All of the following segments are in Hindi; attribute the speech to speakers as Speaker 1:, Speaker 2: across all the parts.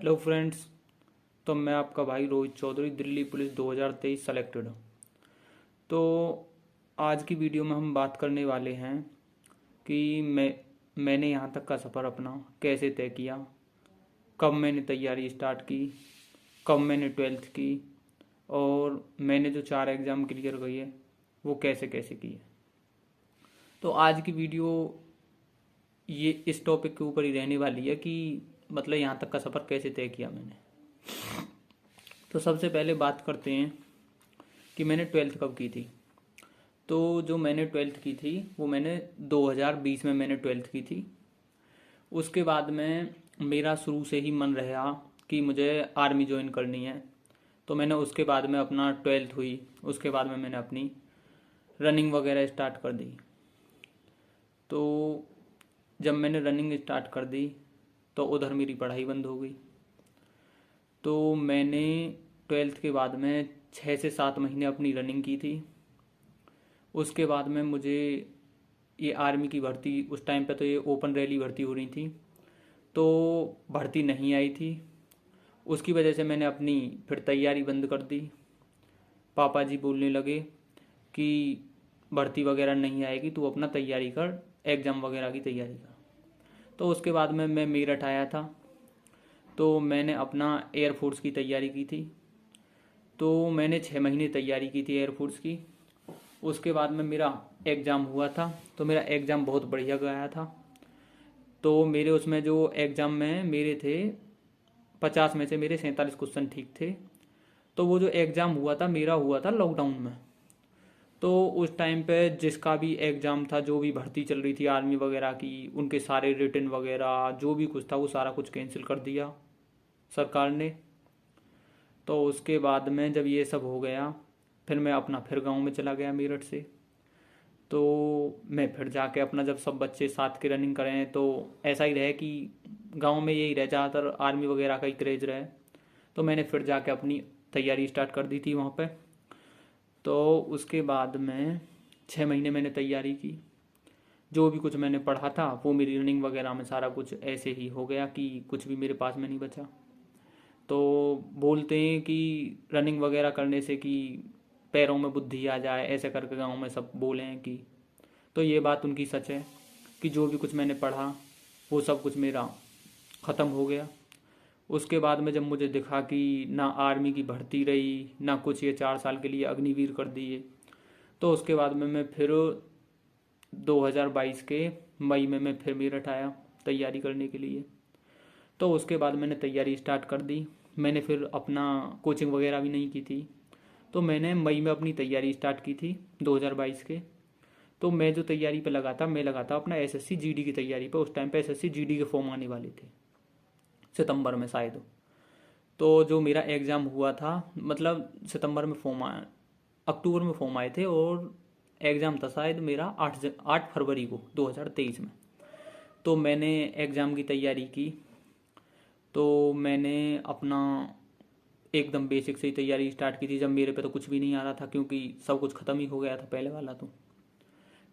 Speaker 1: Hello friends. तो मैं आपका भाई रोहित चौधरी, दिल्ली पुलिस 2023 सेलेक्टेड। तो आज की वीडियो में हम बात करने वाले हैं कि मैंने यहाँ तक का सफ़र अपना कैसे तय किया, कब मैंने तैयारी स्टार्ट की, कब मैंने ट्वेल्थ की, और मैंने जो 4 एग्ज़ाम क्लियर किए वो कैसे कैसे किए। तो आज की वीडियो ये इस टॉपिक के ऊपर ही रहने वाली है कि मतलब यहाँ तक का सफ़र कैसे तय किया मैंने। तो सबसे पहले बात करते हैं कि मैंने ट्वेल्थ कब की थी। तो जो मैंने ट्वेल्थ की थी वो मैंने 2020 में मैंने ट्वेल्थ की थी। उसके बाद में मेरा शुरू से ही मन रहा कि मुझे आर्मी ज्वाइन करनी है। तो मैंने उसके बाद में अपना ट्वेल्थ हुई, उसके बाद में मैंने अपनी रनिंग वगैरह स्टार्ट कर दी। तो जब मैंने रनिंग स्टार्ट कर दी तो उधर मेरी पढ़ाई बंद हो गई। तो मैंने ट्वेल्थ के बाद में 6 से 7 महीने अपनी रनिंग की थी। उसके बाद में मुझे ये आर्मी की भर्ती, उस टाइम पे तो ये ओपन रैली भर्ती हो रही थी, तो भर्ती नहीं आई थी। उसकी वजह से मैंने अपनी फिर तैयारी बंद कर दी। पापा जी बोलने लगे कि भर्ती वगैरह नहीं आएगी, तू अपना तैयारी कर, एग्ज़ाम वगैरह की तैयारी कर। तो उसके बाद में मैं मेरठ आया था। तो मैंने अपना एयरफोर्स की तैयारी की थी। तो मैंने 6 महीने तैयारी की थी एयरफोर्स की। उसके बाद में मेरा एग्ज़ाम हुआ था। तो मेरा एग्ज़ाम बहुत बढ़िया गया था। तो मेरे उसमें जो एग्ज़ाम में मेरे थे 50 में से मेरे 47 क्वेश्चन ठीक थे। तो वो जो एग्ज़ाम हुआ था मेरा हुआ था लॉकडाउन में। तो उस टाइम पे जिसका भी एग्ज़ाम था, जो भी भर्ती चल रही थी आर्मी वगैरह की, उनके सारे रिटन वगैरह जो भी कुछ था वो सारा कुछ कैंसिल कर दिया सरकार ने। तो उसके बाद में जब ये सब हो गया, फिर मैं अपना फिर गांव में चला गया मेरठ से। तो मैं फिर जाके अपना, जब सब बच्चे साथ के रनिंग करें तो ऐसा ही रहे कि गांव में यही रहे, ज़्यादातर आर्मी वगैरह का ही क्रेज रहे। तो मैंने फिर जाके अपनी तैयारी स्टार्ट कर दी थी वहाँ पे। तो उसके बाद में 6 महीने मैंने तैयारी की। जो भी कुछ मैंने पढ़ा था वो मेरी रनिंग वगैरह में सारा कुछ ऐसे ही हो गया कि कुछ भी मेरे पास में नहीं बचा। तो बोलते हैं कि रनिंग वगैरह करने से कि पैरों में बुद्धि आ जाए, ऐसे करके गांव में सब बोले हैं कि। तो ये बात उनकी सच है कि जो भी कुछ मैंने पढ़ा वो सब कुछ मेरा ख़त्म हो गया। उसके बाद में जब मुझे दिखा कि ना आर्मी की भर्ती रही ना कुछ, ये 4 साल के लिए अग्निवीर कर दिए। तो उसके बाद में मैं फिर 2022 के मई में मैं फिर मेरठ आया तैयारी करने के लिए। तो उसके बाद मैंने तैयारी स्टार्ट कर दी। मैंने फिर अपना कोचिंग वगैरह भी नहीं की थी। तो मैंने मई में अपनी तैयारी स्टार्ट की थी 2022 के। तो मैं जो तैयारी पे लगा था, मैं लगा था अपना एसएससी जीडी की तैयारी पे। उस टाइम पे एसएससी जीडी के फॉर्म आने वाले थे सितंबर में शायद। तो जो मेरा एग्ज़ाम हुआ था, मतलब सितंबर में फॉर्म आया, अक्टूबर में फॉर्म आए थे, और एग्ज़ाम था शायद मेरा 8 फरवरी को 2023 में। तो मैंने एग्ज़ाम की तैयारी की। तो मैंने अपना एकदम बेसिक से ही तैयारी स्टार्ट की थी, जब मेरे पे तो कुछ भी नहीं आ रहा था क्योंकि सब कुछ ख़त्म ही हो गया था पहले वाला। तो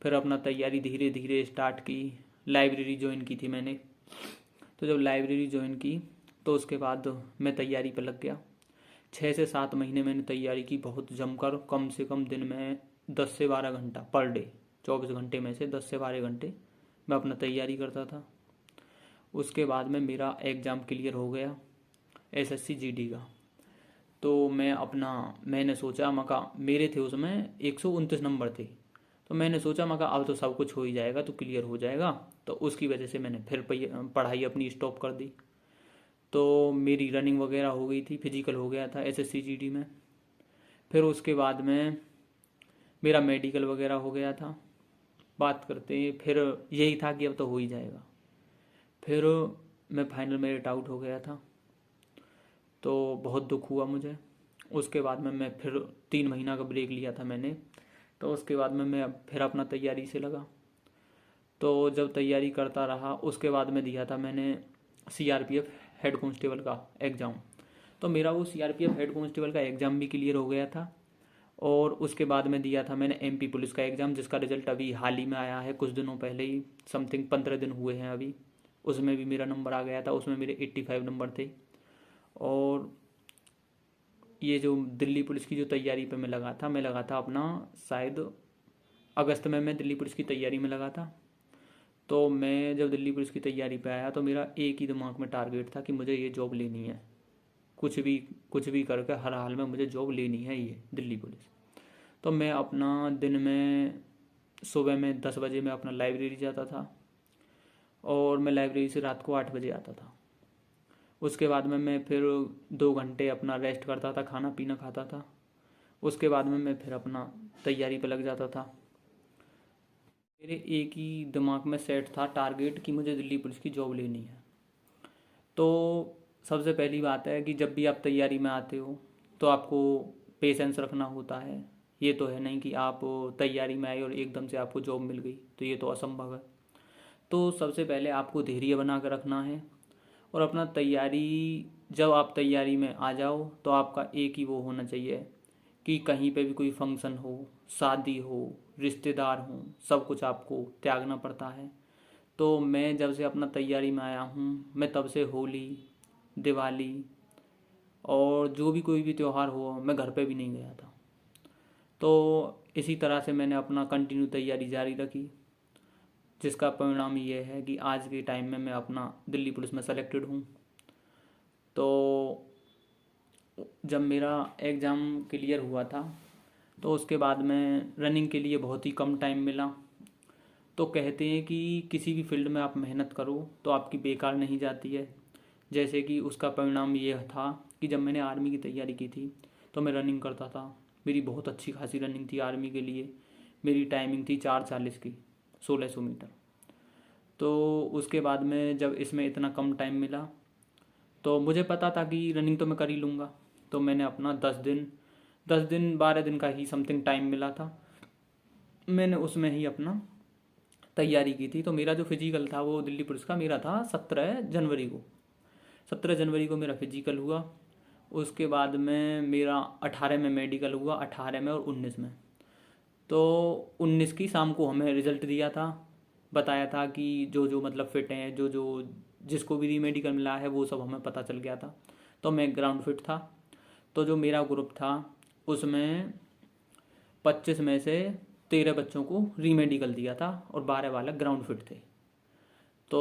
Speaker 1: फिर अपना तैयारी धीरे धीरे स्टार्ट की। लाइब्रेरी ज्वाइन की थी मैंने। तो जब लाइब्रेरी ज्वाइन की तो उसके बाद मैं तैयारी पर लग गया। 6 से 7 महीने मैंने तैयारी की बहुत जमकर। कम से कम दिन में 10 से 12 घंटा पर डे, 24 घंटे में से 10 से 12 घंटे मैं अपना तैयारी करता था। उसके बाद में मेरा एग्ज़ाम क्लियर हो गया एसएससी जीडी का। तो मैंने सोचा, मका मेरे थे उसमें 129 नंबर थे। तो मैंने सोचा, मका अब तो सब कुछ हो ही जाएगा, तो क्लियर हो जाएगा। तो उसकी वजह से मैंने फिर पढ़ाई अपनी स्टॉप कर दी। तो मेरी रनिंग वगैरह हो गई थी, फिजिकल हो गया था एसएससी जीडी में। फिर उसके बाद में मेरा मेडिकल वगैरह हो गया था। बात करते हैं, फिर यही था कि अब तो हो ही जाएगा। फिर मैं फाइनल मेरिट आउट हो गया था। तो बहुत दुख हुआ मुझे। उसके बाद में मैं फिर 3 महीना का ब्रेक लिया था मैंने। तो उसके बाद में मैं फिर अपना तैयारी से लगा। तो जब तैयारी करता रहा, उसके बाद में दिया था मैंने सीआरपीएफ हेड कांस्टेबल का एग्ज़ाम। तो मेरा वो सीआरपीएफ हेड कांस्टेबल का एग्ज़ाम भी क्लियर हो गया था। और उसके बाद में दिया था मैंने एमपी पुलिस का एग्ज़ाम, जिसका रिजल्ट अभी हाल ही में आया है, कुछ दिनों पहले ही, समथिंग 15 दिन हुए हैं अभी। उसमें भी मेरा नंबर आ गया था, उसमें मेरे 85 नंबर थे। और ये जो दिल्ली पुलिस की जो तैयारी पे मैं लगा था अपना शायद अगस्त में मैं दिल्ली पुलिस की तैयारी में लगा था। तो मैं जब दिल्ली पुलिस की तैयारी पे आया तो मेरा एक ही दिमाग में टारगेट था कि मुझे ये जॉब लेनी है, कुछ भी करके हर हाल में मुझे जॉब लेनी है ये दिल्ली पुलिस। तो मैं अपना दिन में सुबह में 10 बजे मैं अपना लाइब्रेरी जाता था और मैं लाइब्रेरी से रात को 8 बजे आता था। उसके बाद में मैं फिर 2 घंटे अपना रेस्ट करता था, खाना पीना खाता था। उसके बाद में मैं फिर अपना तैयारी पे लग जाता था। मेरे एक ही दिमाग में सेट था टारगेट कि मुझे दिल्ली पुलिस की जॉब लेनी है। तो सबसे पहली बात है कि जब भी आप तैयारी में आते हो तो आपको पेशेंस रखना होता है। ये तो है नहीं कि आप तैयारी में आए और एकदम से आपको जॉब मिल गई, तो ये तो असंभव है। तो सबसे पहले आपको धैर्य बना कर रखना है और अपना तैयारी, जब आप तैयारी में आ जाओ तो आपका एक ही वो होना चाहिए कि कहीं पे भी कोई फंक्शन हो, शादी हो, रिश्तेदार हों, सब कुछ आपको त्यागना पड़ता है। तो मैं जब से अपना तैयारी में आया हूँ, मैं तब से होली, दिवाली और जो भी कोई भी त्यौहार हो मैं घर पे भी नहीं गया था। तो इसी तरह से मैंने अपना कंटिन्यू तैयारी जारी रखी, जिसका परिणाम ये है कि आज के टाइम में मैं अपना दिल्ली पुलिस में सेलेक्टेड हूँ। तो जब मेरा एग्ज़ाम क्लियर हुआ था तो उसके बाद में रनिंग के लिए बहुत ही कम टाइम मिला। तो कहते हैं कि किसी भी फील्ड में आप मेहनत करो तो आपकी बेकार नहीं जाती है। जैसे कि उसका परिणाम ये था कि जब मैंने आर्मी की तैयारी की थी तो मैं रनिंग करता था। मेरी बहुत अच्छी खासी रनिंग थी आर्मी के लिए। मेरी टाइमिंग थी 4:40 की, 1600 मीटर। तो उसके बाद में जब इसमें इतना कम टाइम मिला तो मुझे पता था कि रनिंग तो मैं कर ही लूँगा। तो मैंने अपना 10 दिन 12 दिन का ही समथिंग टाइम मिला था, मैंने उसमें ही अपना तैयारी की थी। तो मेरा जो फिजिकल था वो दिल्ली पुलिस का मेरा था 17 जनवरी को मेरा फिजिकल हुआ। उसके बाद में मेरा 18 में मेडिकल हुआ, 18 में और 19 में। तो 19 की शाम को हमें रिज़ल्ट दिया था, बताया था कि जो जो मतलब फिट हैं, जो जो जिसको भी री मेडिकल मिला है वो सब हमें पता चल गया था। तो मैं ग्राउंड फिट था। तो जो मेरा ग्रुप था उसमें 25 में से 13 बच्चों को री मेडिकल दिया था और 12 बालक ग्राउंड फिट थे। तो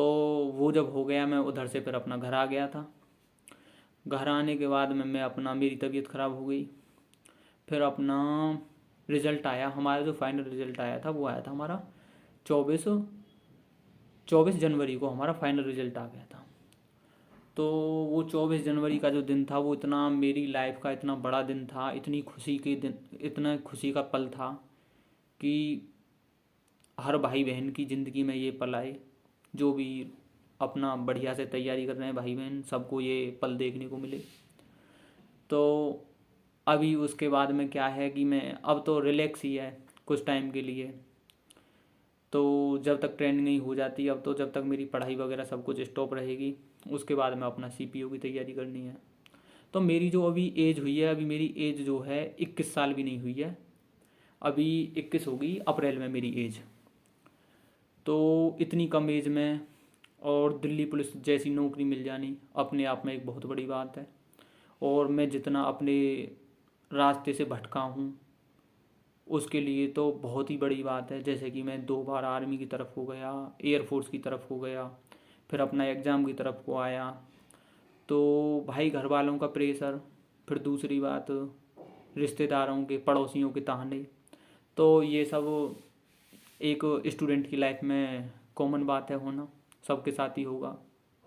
Speaker 1: वो जब हो गया मैं उधर से फिर अपना घर आ गया था। घर आने के बाद में मैं अपना मेरी तबीयत ख़राब हो गई। फिर अपना रिज़ल्ट आया, हमारा जो फाइनल रिज़ल्ट आया था वो आया था हमारा 24 जनवरी को हमारा फाइनल रिज़ल्ट आ गया था। तो वो 24 जनवरी का जो दिन था वो इतना मेरी लाइफ का इतना बड़ा दिन था, इतनी खुशी के दिन, इतना खुशी का पल था कि हर भाई बहन की ज़िंदगी में ये पल आए। जो भी अपना बढ़िया से तैयारी कर रहे हैं भाई बहन, सबको ये पल देखने को मिले। तो अभी उसके बाद में क्या है कि मैं अब तो रिलैक्स ही है कुछ टाइम के लिए। तो जब तक ट्रेनिंग नहीं हो जाती, अब तो जब तक मेरी पढ़ाई वगैरह सब कुछ स्टॉप रहेगी, उसके बाद में अपना सीपीओ की तैयारी करनी है। तो मेरी जो अभी एज हुई है, अभी मेरी एज जो है 21 साल भी नहीं हुई है, अभी 21 होगी अप्रैल में मेरी एज। तो इतनी कम एज में और दिल्ली पुलिस जैसी नौकरी मिल जानी अपने आप में एक बहुत बड़ी बात है। और मैं जितना अपने रास्ते से भटका हूँ उसके लिए तो बहुत ही बड़ी बात है। जैसे कि मैं 2 बार आर्मी की तरफ हो गया, एयरफोर्स की तरफ हो गया, फिर अपना एग्ज़ाम की तरफ को आया। तो भाई घर वालों का प्रेशर, फिर दूसरी बात रिश्तेदारों के, पड़ोसियों के ताने, तो ये सब एक स्टूडेंट की लाइफ में कॉमन बात है होना, सबके साथ ही होगा,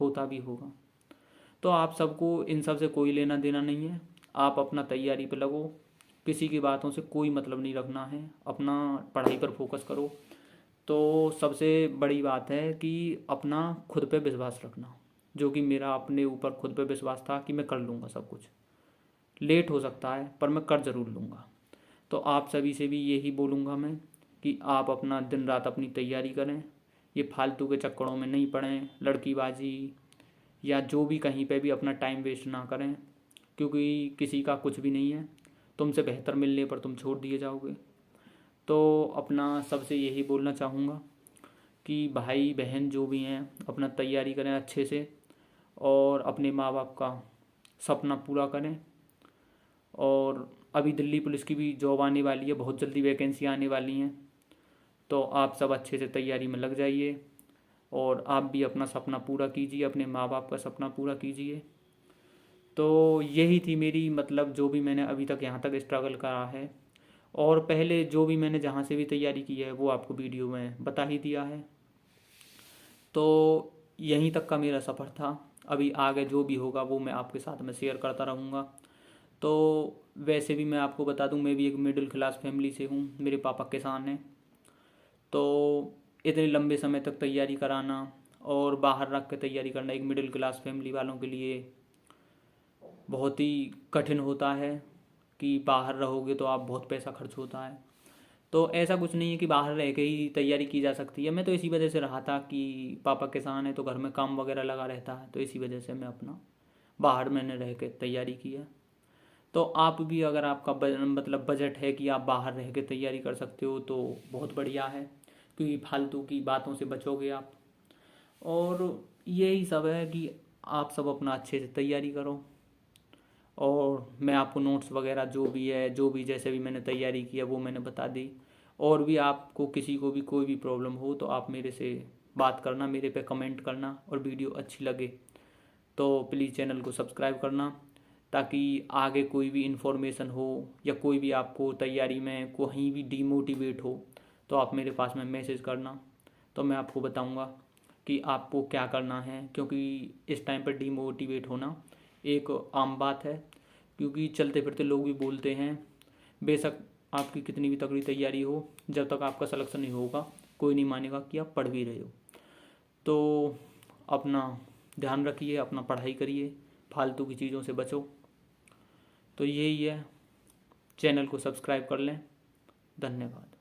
Speaker 1: होता भी होगा। तो आप सबको इन सब से कोई लेना देना नहीं है। आप अपना तैयारी पे लगो, किसी की बातों से कोई मतलब नहीं रखना है, अपना पढ़ाई पर फोकस करो। तो सबसे बड़ी बात है कि अपना खुद पे विश्वास रखना, जो कि मेरा अपने ऊपर खुद पे विश्वास था कि मैं कर लूँगा सब कुछ। लेट हो सकता है पर मैं कर ज़रूर लूँगा। तो आप सभी से भी यही बोलूँगा मैं कि आप अपना दिन रात अपनी तैयारी करें, ये फालतू के चक्करों में नहीं पड़ें, लड़कीबाजी या जो भी कहीं पे भी अपना टाइम वेस्ट ना करें, क्योंकि किसी का कुछ भी नहीं है, तुमसे बेहतर मिलने पर तुम छोड़ दिए जाओगे। तो अपना सबसे यही बोलना चाहूँगा कि भाई बहन जो भी हैं अपना तैयारी करें अच्छे से और अपने माँ बाप का सपना पूरा करें। और अभी दिल्ली पुलिस की भी जॉब आने वाली है, बहुत जल्दी वैकेंसी आने वाली हैं, तो आप सब अच्छे से तैयारी में लग जाइए और आप भी अपना सपना पूरा कीजिए, अपने माँ बाप का सपना पूरा कीजिए। तो यही थी मेरी मतलब जो भी मैंने अभी तक यहाँ तक स्ट्रगल करा है, और पहले जो भी मैंने जहाँ से भी तैयारी की है वो आपको वीडियो में बता ही दिया है। तो यहीं तक का मेरा सफ़र था। अभी आगे जो भी होगा वो मैं आपके साथ में शेयर करता रहूँगा। तो वैसे भी मैं आपको बता दूं, मैं भी एक मिडिल क्लास फैमिली से हूँ, मेरे पापा किसान हैं। तो इतने लंबे समय तक तैयारी कराना और बाहर रख के तैयारी करना एक मिडिल क्लास फैमिली वालों के लिए बहुत ही कठिन होता है कि बाहर रहोगे तो आप बहुत पैसा खर्च होता है। तो ऐसा कुछ नहीं है कि बाहर रह के ही तैयारी की जा सकती है। मैं तो इसी वजह से रहा था कि पापा किसान है तो घर में काम वगैरह लगा रहता है, तो इसी वजह से मैं अपना बाहर मैंने रह के तैयारी की है। तो आप भी अगर आपका मतलब बजट है कि आप बाहर रह के तैयारी कर सकते हो तो बहुत बढ़िया है, क्योंकि फालतू की बातों से बचोगे आप। और यही सब है कि आप सब अपना अच्छे से तैयारी करो। और मैं आपको नोट्स वगैरह जो भी है, जो भी जैसे भी मैंने तैयारी की है वो मैंने बता दी। और भी आपको किसी को भी कोई भी प्रॉब्लम हो तो आप मेरे से बात करना, मेरे पे कमेंट करना। और वीडियो अच्छी लगे तो प्लीज़ चैनल को सब्सक्राइब करना, ताकि आगे कोई भी इन्फॉर्मेशन हो या कोई भी आपको तैयारी में कहीं भी डीमोटिवेट हो तो आप मेरे पास में मैसेज करना, तो मैं आपको बताऊंगा कि आपको क्या करना है। क्योंकि इस टाइम पर डीमोटिवेट होना एक आम बात है, क्योंकि चलते फिरते लोग भी बोलते हैं, बेशक आपकी कितनी भी तगड़ी तैयारी हो, जब तक आपका सिलेक्शन नहीं होगा कोई नहीं मानेगा कि आप पढ़ भी रहे हो। तो अपना ध्यान रखिए, अपना पढ़ाई करिए, फालतू की चीज़ों से बचो। तो यही है, चैनल को सब्सक्राइब कर लें। धन्यवाद।